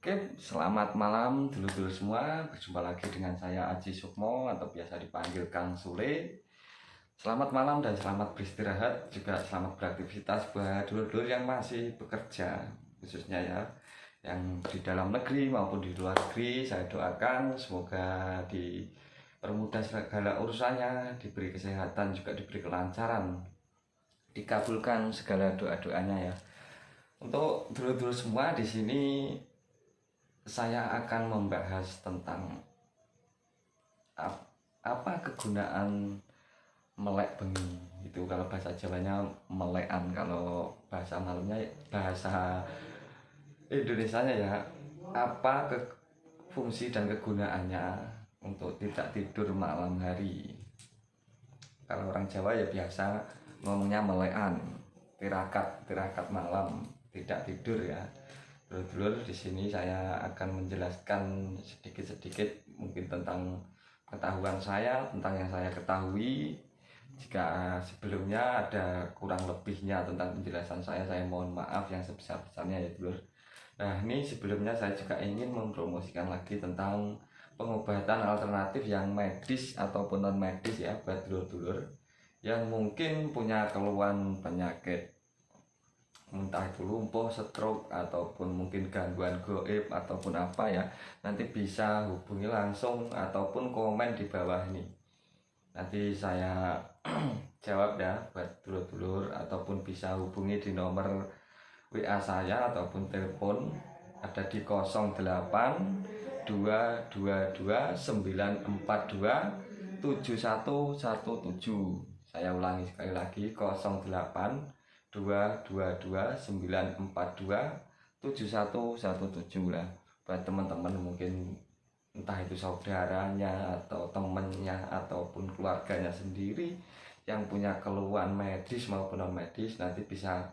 Oke, selamat malam dulur-dulur semua. Berjumpa lagi dengan saya Aji Sukmo atau biasa dipanggil Kang Sule. Selamat malam dan selamat beristirahat, juga selamat beraktivitas buat dulur-dulur yang masih bekerja, khususnya ya yang di dalam negeri maupun di luar negeri. Saya doakan semoga dipermudah segala urusannya, diberi kesehatan, juga diberi kelancaran, dikabulkan segala doa-doanya ya. Untuk dulur-dulur semua di sini saya akan membahas tentang apa kegunaan melek bengi. Itu kalau bahasa Jawanya melekan, kalau bahasa malamnya bahasa Indonesianya ya, apa fungsi dan kegunaannya untuk tidak tidur malam hari. Kalau orang Jawa ya biasa ngomongnya melekan, tirakat malam, tidak tidur ya. Dulur-dulur, di sini saya akan menjelaskan sedikit-sedikit mungkin tentang pengetahuan saya, tentang yang saya ketahui. Jika sebelumnya ada kurang lebihnya tentang penjelasan saya mohon maaf yang sebesar-besarnya ya dulur. Nah, ini sebelumnya saya juga ingin mempromosikan lagi tentang pengobatan alternatif yang medis ataupun non medis ya buat dulur-dulur yang mungkin punya keluhan penyakit, entah itu lumpuh, stroke, ataupun mungkin gangguan goib ataupun apa ya. Nanti bisa hubungi langsung ataupun komen di bawah ini, nanti saya jawab ya buat dulur-dulur, ataupun bisa hubungi di nomor WA saya ataupun telepon ada di 08 222 942 7117. Saya ulangi sekali lagi, 08 222 942 7117 lah. Buat teman-teman mungkin entah itu saudaranya atau temennya ataupun keluarganya sendiri yang punya keluhan medis maupun non medis, nanti bisa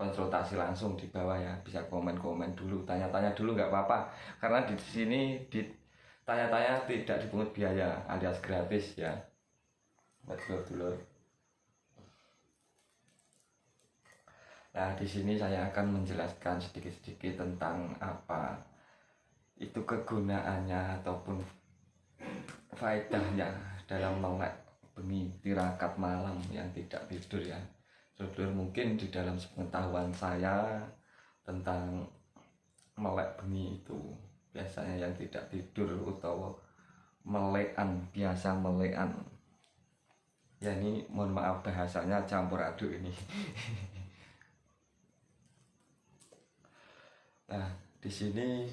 konsultasi langsung di bawah ya, bisa komen-komen dulu, tanya-tanya dulu nggak apa-apa, karena di sini tanya-tanya tidak dipungut biaya alias gratis ya buat dulur-dulur. Nah, di sini saya akan menjelaskan sedikit-sedikit tentang apa itu kegunaannya ataupun faedahnya dalam melek bengi, tirakat malam yang tidak tidur ya. Dulur, mungkin di dalam pengetahuan saya tentang melek bengi itu biasanya yang tidak tidur atau melekan, biasa melekan. Ya ini mohon maaf bahasanya campur aduk ini. Nah, di sini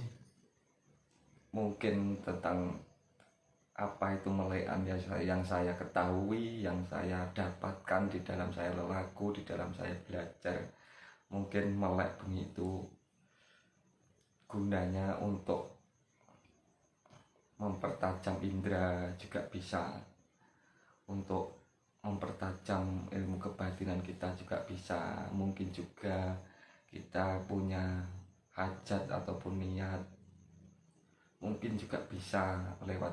mungkin tentang apa itu melekan yang saya ketahui, yang saya dapatkan di dalam saya lelaku, di dalam saya belajar. Mungkin melek bengi itu gunanya untuk mempertajam indera, juga bisa untuk mempertajam ilmu kebatinan kita, juga bisa. Mungkin juga kita punya hajat ataupun niat, mungkin juga bisa lewat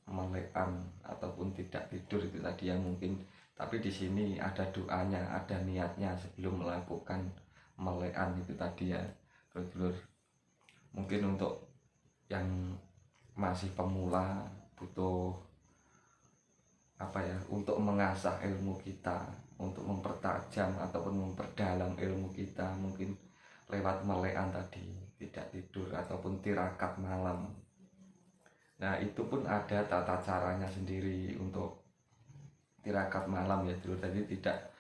melekan ataupun tidak tidur itu tadi yang mungkin. Tapi di sini ada doanya, ada niatnya sebelum melakukan melekan itu tadi ya dulur. Mungkin untuk yang masih pemula butuh apa ya, untuk mengasah ilmu kita, untuk mempertajam ataupun memperdalam ilmu kita, mungkin lewat melekan tadi, tidak tidur ataupun tirakat malam. Nah, itu pun ada tata caranya sendiri untuk tirakat malam ya dulu. Tadi tidak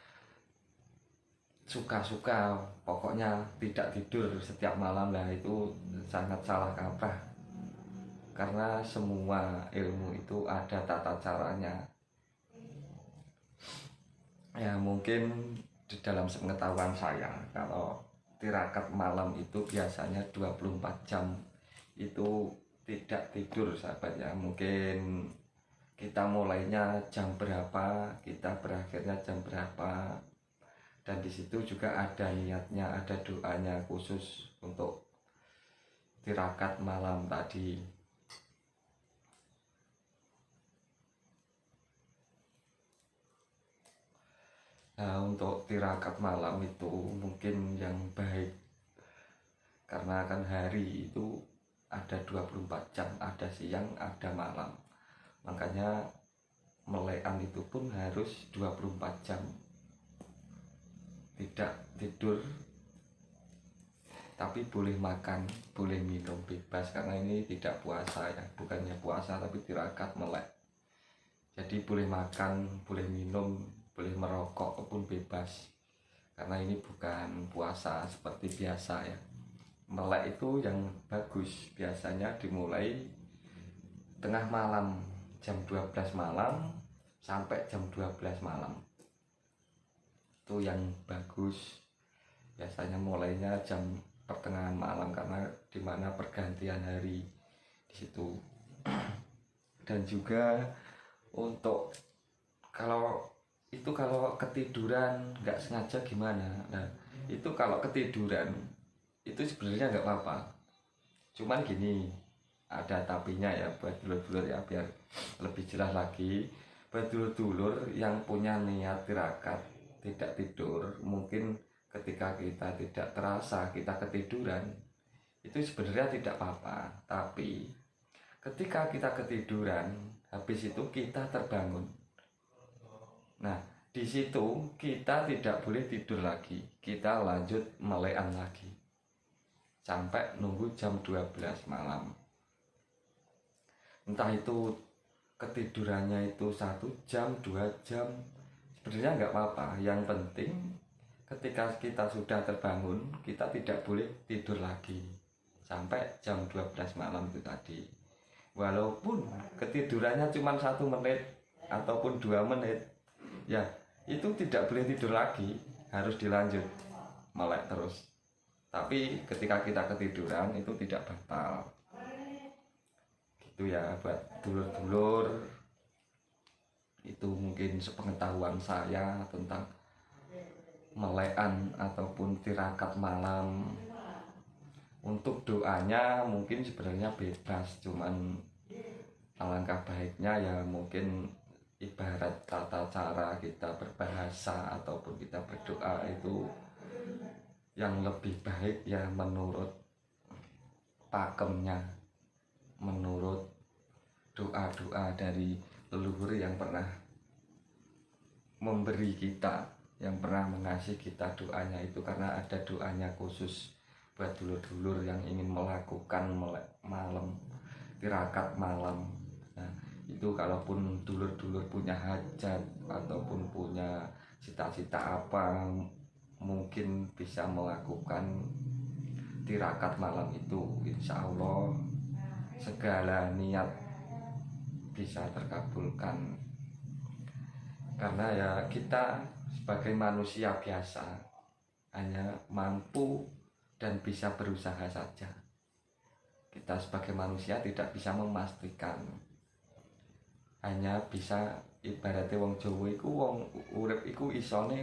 suka-suka pokoknya tidak tidur setiap malam lah, itu sangat salah kaprah, karena semua ilmu itu ada tata caranya ya. Mungkin di dalam pengetahuan saya, kalau tirakat malam itu biasanya 24 jam itu tidak tidur sahabat ya. Mungkin kita mulainya jam berapa, kita berakhirnya jam berapa, dan di situ juga ada niatnya, ada doanya khusus untuk tirakat malam tadi. Nah, untuk tirakat malam itu mungkin yang baik, karena kan hari itu ada 24 jam, ada siang, ada malam. Makanya melekan itu pun harus 24 jam, tidak tidur, tapi boleh makan, boleh minum bebas, karena ini tidak puasa ya, bukannya puasa tapi tirakat melek. Jadi boleh makan, boleh minum, boleh merokok pun bebas, karena ini bukan puasa seperti biasa ya. Melek itu yang bagus biasanya dimulai tengah malam, jam 12 malam sampai jam 12 malam. Itu yang bagus. Biasanya mulainya jam pertengahan malam, karena dimana pergantian hari di situ. Dan juga untuk kalau ketiduran nggak sengaja gimana? Nah, itu kalau ketiduran itu sebenarnya nggak apa-apa. Cuman gini, ada tapinya ya buat dulur-dulur ya, biar lebih jelas lagi. Buat dulur-dulur yang punya niat tirakat tidak tidur, mungkin ketika kita tidak terasa kita ketiduran, itu sebenarnya tidak apa-apa. Tapi ketika kita ketiduran, habis itu kita terbangun, nah di situ kita tidak boleh tidur lagi, kita lanjut melekan lagi sampai nunggu jam 12 malam. Entah itu ketidurannya itu 1 jam, 2 jam, sebenarnya nggak apa-apa. Yang penting ketika kita sudah terbangun, kita tidak boleh tidur lagi sampai jam 12 malam itu tadi. Walaupun ketidurannya cuma 1 menit ataupun 2 menit, ya itu tidak boleh tidur lagi, harus dilanjut melek terus. Tapi ketika kita ketiduran itu tidak batal. Gitu ya buat dulur-dulur. Itu mungkin sepengetahuan saya tentang melekan ataupun tirakat malam. Untuk doanya mungkin sebenarnya bebas, cuman alangkah baiknya ya mungkin ibarat tata cara kita berbahasa ataupun kita berdoa itu yang lebih baik ya menurut pakemnya, menurut doa-doa dari leluhur yang pernah memberi kita, yang pernah mengasihi kita doanya itu, karena ada doanya khusus buat dulur-dulur yang ingin melakukan malam, tirakat malam. Nah, itu kalaupun dulur-dulur punya hajat ataupun punya cita-cita apa, mungkin bisa melakukan tirakat malam itu. Insya Allah segala niat bisa terkabulkan, karena ya kita sebagai manusia biasa hanya mampu dan bisa berusaha saja. Kita sebagai manusia tidak bisa memastikan, hanya bisa ibaratnya wong Jawa iku wong urip iku isone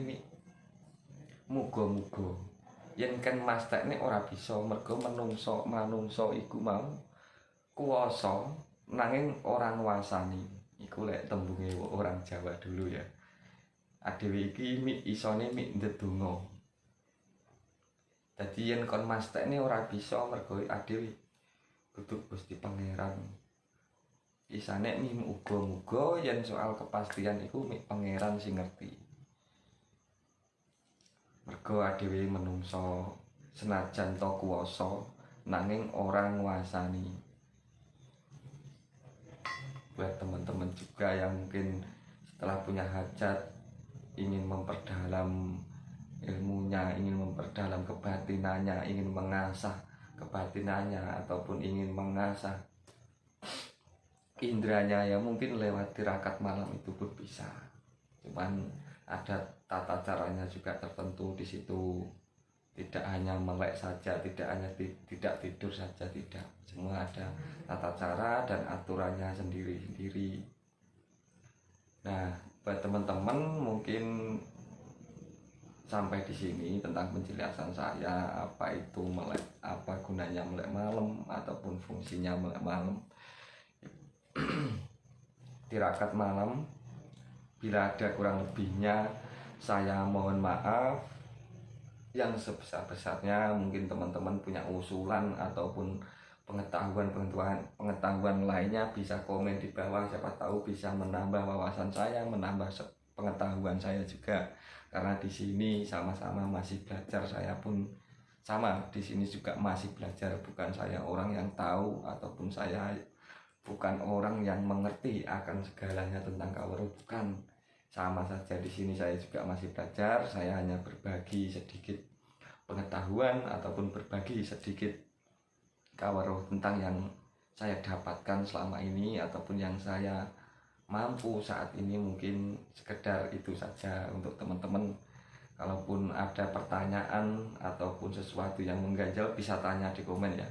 muga-muga. Yen kan mastekne ora bisa, mergo manungsa iku mau kuwasa nanging ora nguasani. Iku lek tembunge orang Jawa dulu ya. Adewe iki isone ndedonga. Dadi yen kon mastekne ora bisa, mergo adewe kudu Gusti Pangeran. Isane muga-muga, yen soal kepastian iku Pangeran sing ngerti. Mergo adewe menungso senajan to kuwasa nanging ora nguasani. Buat teman-teman juga yang mungkin setelah punya hajat ingin memperdalam ilmunya, ingin memperdalam kebatinannya, ingin mengasah kebatinannya ataupun ingin mengasah indranya, ya mungkin lewat tirakat malam itu pun bisa. Cuman ada tata caranya juga tertentu di situ. Tidak hanya melek saja, tidak hanya tidak tidur saja, tidak. Semua ada tata cara dan aturannya sendiri-sendiri. Nah, buat teman-teman mungkin sampai di sini tentang penjelasan saya apa itu melek, apa gunanya melek malam ataupun fungsinya melek malam. Tirakat malam, bila ada kurang lebihnya saya mohon maaf. Yang sebesar-besarnya mungkin teman-teman punya usulan ataupun pengetahuan lainnya bisa komen di bawah, siapa tahu bisa menambah wawasan saya, menambah pengetahuan saya juga, karena di sini sama-sama masih belajar. Saya pun sama, di sini juga masih belajar, bukan saya orang yang tahu ataupun saya bukan orang yang mengerti akan segalanya tentang Kaweruh, bukan. Sama saja, di sini saya juga masih belajar. Saya hanya berbagi sedikit pengetahuan ataupun berbagi sedikit Kaweruh tentang yang saya dapatkan selama ini ataupun yang saya mampu saat ini. Mungkin sekedar itu saja untuk teman-teman. Kalaupun ada pertanyaan ataupun sesuatu yang mengganjal, bisa tanya di komen ya.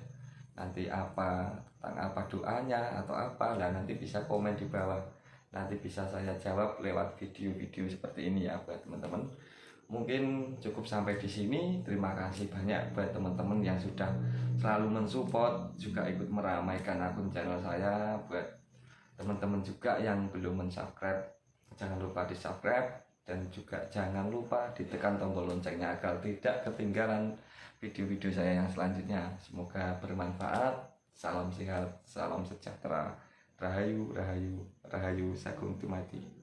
Nanti tentang apa doanya atau apa lah, nanti bisa komen di bawah. Nanti bisa saya jawab lewat video-video seperti ini ya buat teman-teman. Mungkin cukup sampai di sini. Terima kasih banyak buat teman-teman yang sudah selalu mensupport, juga ikut meramaikan akun channel saya. Buat teman-teman juga yang belum mensubscribe, jangan lupa di subscribe, dan juga jangan lupa ditekan tombol loncengnya agar tidak ketinggalan video-video saya yang selanjutnya. Semoga bermanfaat. Salam sehat, salam sejahtera. Rahayu, rahayu, rahayu Sagung Dumadi.